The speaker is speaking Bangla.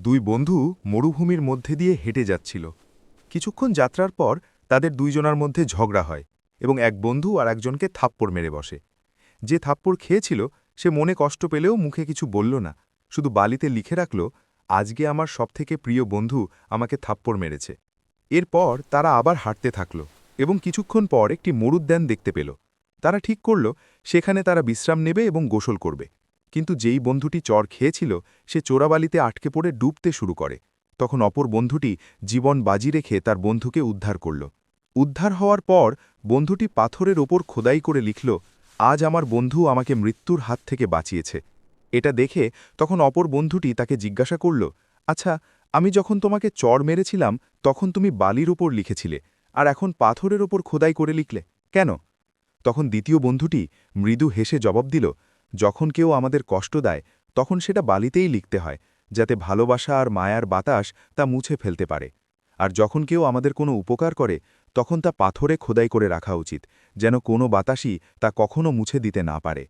দুই বন্ধু মরুভূমির মধ্যে দিয়ে হেঁটে যাচ্ছিল। কিছুক্ষণ যাত্রার পর তাদের দুইজনার মধ্যে ঝগড়া হয় এবং এক বন্ধু আর একজনকে থাপ্পড় মেরে বসে। যে থাপ্পড় খেয়েছিল সে মনে কষ্ট পেলেও মুখে কিছু বলল না, শুধু বালিতে লিখে রাখল, আজকে আমার সবথেকে প্রিয় বন্ধু আমাকে থাপ্পড় মেরেছে। এরপর তারা আবার হাঁটতে থাকল এবং কিছুক্ষণ পর একটি মরুদ্যান দেখতে পেল। তারা ঠিক করল সেখানে তারা বিশ্রাম নেবে এবং গোসল করবে। কিন্তু যেই বন্ধুটি চর খেয়েছিল সে চোরাবালিতে আটকে পড়ে ডুবতে শুরু করে। তখন অপর বন্ধুটি জীবন বাজি রেখে তার বন্ধুকে উদ্ধার করল। উদ্ধার হওয়ার পর বন্ধুটি পাথরের ওপর খোদাই করে লিখল, আজ আমার বন্ধু আমাকে মৃত্যুর হাত থেকে বাঁচিয়েছে। এটা দেখে তখন অপর বন্ধুটি তাকে জিজ্ঞাসা করল, আচ্ছা, আমি যখন তোমাকে চড় মেরেছিলাম তখন তুমি বালির ওপর লিখেছিলে, আর এখন পাথরের ওপর খোদাই করে লিখলে কেন? তখন দ্বিতীয় বন্ধুটি মৃদু হেসে জবাব দিল, যখন কেউ আমাদের কষ্ট দেয় তখন সেটা বালিতেই লিখতে হয়, যাতে ভালোবাসা আর মায়ার বাতাস তা মুছে ফেলতে পারে। আর যখন কেউ আমাদের কোনো উপকার করে তখন তা পাথরে খোদাই করে রাখা উচিত, যেন কোনো বাতাসই তা কখনো মুছে দিতে না পারে।